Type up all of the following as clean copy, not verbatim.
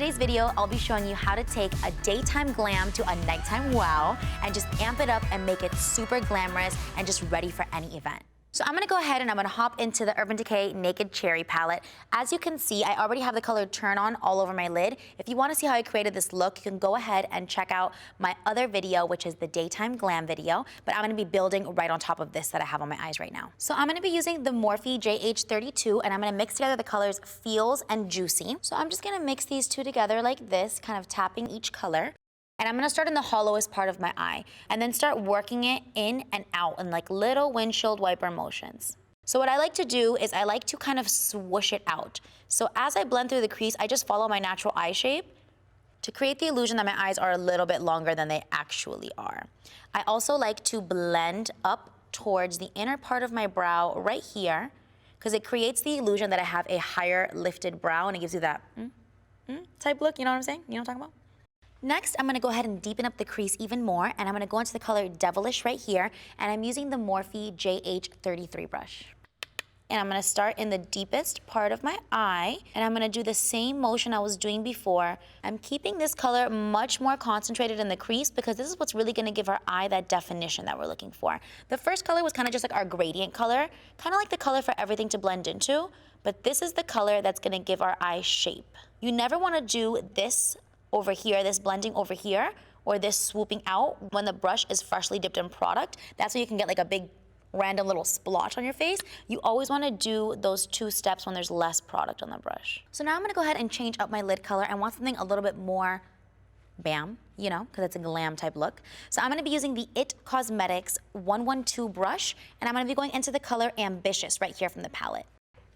today's video, I'll be showing you how to take a daytime glam to a nighttime wow and just amp it up and make it super glamorous and just ready for any event. So I'm gonna go ahead and I'm gonna hop into the Urban Decay Naked Cherry palette. As you can see, I already have the color Turn On all over my lid. If you wanna see how I created this look, you can go ahead and check out my other video, which is the daytime glam video, but I'm gonna be building right on top of this that I have on my eyes right now. So I'm gonna be using the Morphe JH32 and I'm gonna mix together the colors Feels and Juicy. So I'm just gonna mix these two together like this, kind of tapping each color. And I'm gonna start in the hollowest part of my eye and then start working it in and out in like little windshield wiper motions. So what I like to do is I like to kind of swoosh it out. So as I blend through the crease, I just follow my natural eye shape to create the illusion that my eyes are a little bit longer than they actually are. I also like to blend up towards the inner part of my brow right here because it creates the illusion that I have a higher lifted brow and it gives you that type look, you know what I'm saying? You know what I'm talking about? Next, I'm gonna go ahead and deepen up the crease even more, and I'm gonna go into the color Devilish right here, and I'm using the Morphe JH33 brush. And I'm gonna start in the deepest part of my eye, and I'm gonna do the same motion I was doing before. I'm keeping this color much more concentrated in the crease because this is what's really gonna give our eye that definition that we're looking for. The first color was kind of just like our gradient color, kind of like the color for everything to blend into, but this is the color that's gonna give our eye shape. You never wanna do this over here, this blending over here, or this swooping out when the brush is freshly dipped in product. That's where you can get like a big random little splotch on your face. You always wanna do those two steps when there's less product on the brush. So now I'm gonna go ahead and change up my lid color. I want something a little bit more bam, you know, because it's a glam type look. So I'm gonna be using the IT Cosmetics 112 brush, and I'm gonna be going into the color Ambitious right here from the palette.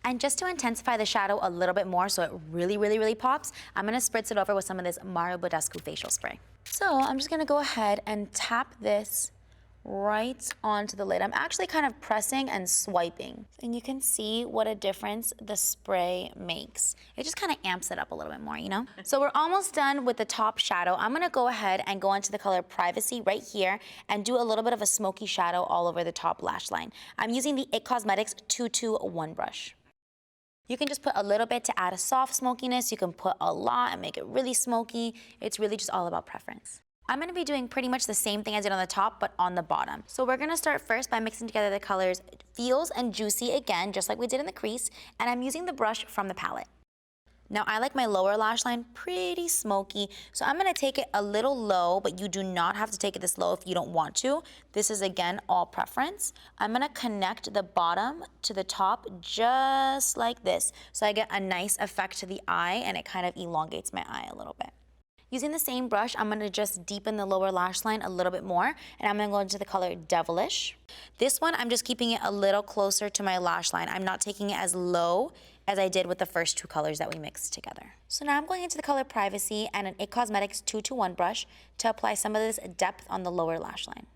And just to intensify the shadow a little bit more so it really pops, I'm gonna spritz it over with some of this BADESCU facial spray. So I'm just gonna go ahead and tap this right onto the lid. I'm actually kind of pressing and swiping. And you can see what a difference the spray makes. It just kind of amps it up a little bit more, you know? So we're almost done with the top shadow. I'm gonna go ahead and go into the color Privacy right here and do a little bit of a smoky shadow all over the top lash line. I'm using the IT Cosmetics 221 brush. You can just put a little bit to add a soft smokiness. You can put a lot and make it really smoky. It's really just all about preference. I'm gonna be doing pretty much the same thing I did on the top, but on the bottom. So we're gonna start first by mixing together the colors Feels and Juicy again, just like we did in the crease, and I'm using the brush from the palette. Now I like my lower lash line pretty smoky, so I'm gonna take it a little low, but you do not have to take it this low if you don't want to. This is again all preference. I'm gonna connect the bottom to the top just like this, so I get a nice effect to the eye and it kind of elongates my eye a little bit. Using the same brush, I'm gonna just deepen the lower lash line a little bit more, and I'm gonna go into the color Devilish. This one, I'm just keeping it a little closer to my lash line. I'm not taking it as low as I did with the first two colors that we mixed together. So now I'm going into the color Privacy and an IT Cosmetics 221 brush to apply some of this depth on the lower lash line.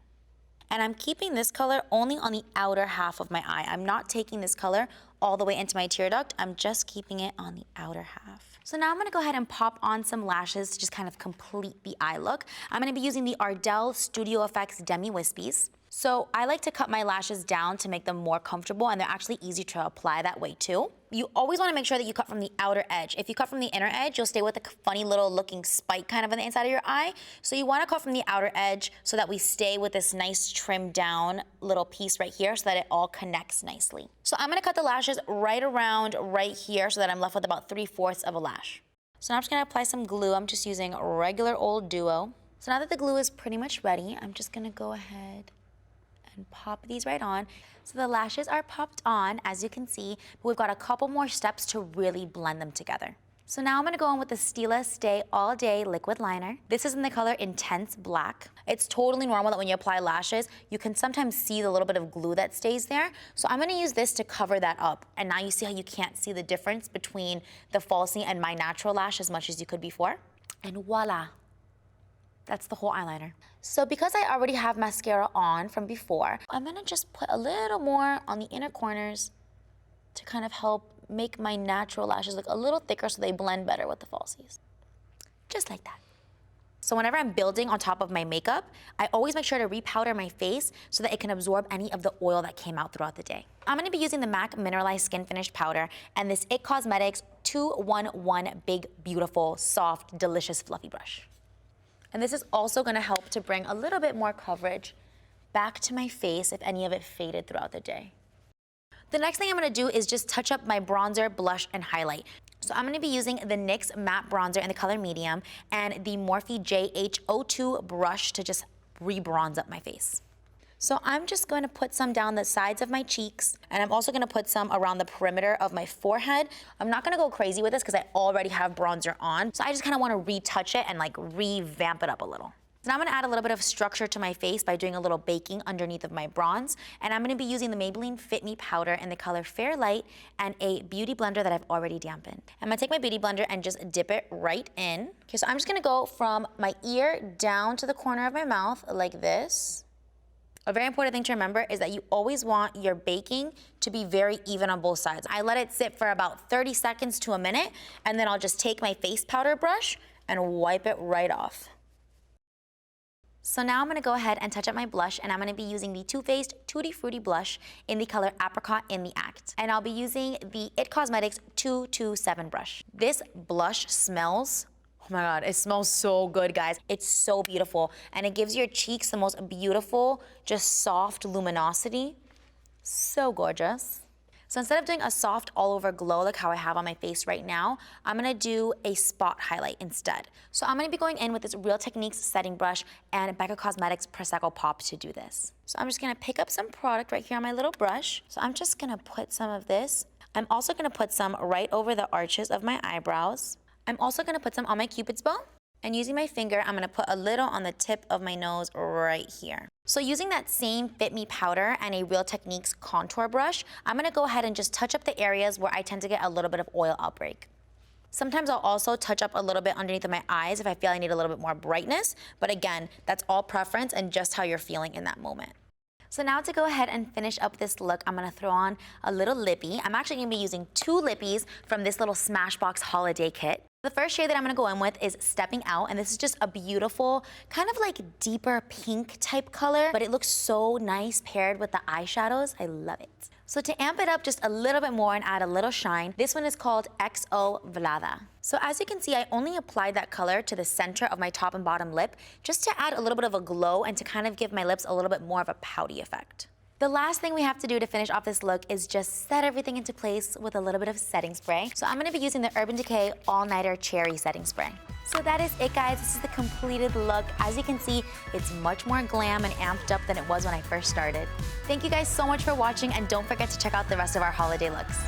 And I'm keeping this color only on the outer half of my eye. I'm not taking this color all the way into my tear duct. I'm just keeping it on the outer half. So now I'm gonna go ahead and pop on some lashes to just kind of complete the eye look. I'm gonna be using the ARDELL Studio Effects Demi Wispies. So I like to cut my lashes down to make them more comfortable, and they're actually easy to apply that way too. You always wanna make sure that you cut from the outer edge. If you cut from the inner edge, you'll stay with a funny little looking spike kind of on the inside of your eye. So you wanna cut from the outer edge so that we stay with this nice trimmed down little piece right here so that it all connects nicely. So I'm gonna cut the lashes right around right here so that I'm left with about 3/4 of a lash. So now I'm just gonna apply some glue. I'm just using regular old Duo. So now that the glue is pretty much ready, I'm just gonna go ahead and pop these right on. So the lashes are popped on, as you can see, but we've got a couple more steps to really blend them together. So now I'm gonna go in with the STILA Stay All Day Liquid Liner. This is in the color Intense Black. It's totally normal that when you apply lashes, you can sometimes see the little bit of glue that stays there. So I'm gonna use this to cover that up. And now you see how you can't see the difference between the falsie and my natural lash as much as you could before. And voila. That's the whole eyeliner. So because I already have mascara on from before, I'm gonna just put a little more on the inner corners to kind of help make my natural lashes look a little thicker so they blend better with the falsies. Just like that. So whenever I'm building on top of my makeup, I always make sure to repowder my face so that it can absorb any of the oil that came out throughout the day. I'm gonna be using the MAC Mineralize Skinfinish powder and this IT Cosmetics 211 Big Beautiful Soft Delicious Fluffy Brush. And this is also gonna help to bring a little bit more coverage back to my face if any of it faded throughout the day. The next thing I'm gonna do is just touch up my bronzer, blush, and highlight. So I'm gonna be using the NYX Matte Bronzer in the color medium and the Morphe JH02 brush to just re-bronze up my face. So I'm just going to put some down the sides of my cheeks, and I'm also gonna put some around the perimeter of my forehead. I'm not gonna go crazy with this because I already have bronzer on, so I just kinda wanna retouch it and like revamp it up a little. So now I'm gonna add a little bit of structure to my face by doing a little baking underneath of my bronze. And I'm gonna be using the Maybelline Fit Me powder in the color Fair Light and a beauty blender that I've already dampened. I'm gonna take my beauty blender and just dip it right in. Okay, so I'm just gonna go from my ear down to the corner of my mouth like this. A very important thing to remember is that you always want your baking to be very even on both sides. I let it sit for about 30 seconds to a minute, and then I'll just take my face powder brush and wipe it right off. So now I'm gonna go ahead and touch up my blush, and I'm gonna be using the Too Faced Tutti Frutti blush in the color Apricot in the Act. And I'll be using the IT Cosmetics 227 brush. This blush smells, oh my God, it smells so good, guys. It's so beautiful, and it gives your cheeks the most beautiful, just soft luminosity. So gorgeous. So instead of doing a soft all-over glow like how I have on my face right now, I'm gonna do a spot highlight instead. So I'm gonna be going in with this Real Techniques setting brush and Becca Cosmetics Prosecco Pop to do this. So I'm just gonna pick up some product right here on my little brush. So I'm just gonna put some of this. I'm also gonna put some right over the arches of my eyebrows. I'm also gonna put some on my Cupid's bow. And using my finger, I'm gonna put a little on the tip of my nose right here. So using that same Fit Me powder and a Real Techniques contour brush, I'm gonna go ahead and just touch up the areas where I tend to get a little bit of oil outbreak. Sometimes I'll also touch up a little bit underneath of my eyes if I feel I need a little bit more brightness, but again, that's all preference and just how you're feeling in that moment. So now to go ahead and finish up this look, I'm gonna throw on a little lippy. I'm actually gonna be using 2 lippies from this little Smashbox holiday kit. The first shade that I'm gonna go in with is Stepping Out, and this is just a beautiful, kind of like deeper pink type color, but it looks so nice paired with the eyeshadows. I love it. So to amp it up just a little bit more and add a little shine, this one is called XO Vlada. So as you can see, I only applied that color to the center of my top and bottom lip just to add a little bit of a glow and to kind of give my lips a little bit more of a pouty effect. The last thing we have to do to finish off this look is just set everything into place with a little bit of setting spray. So I'm gonna be using the Urban Decay All-Nighter Cherry Setting Spray. So that is it, guys. This is the completed look. As you can see, it's much more glam and amped up than it was when I first started. Thank you guys so much for watching, and don't forget to check out the rest of our holiday looks.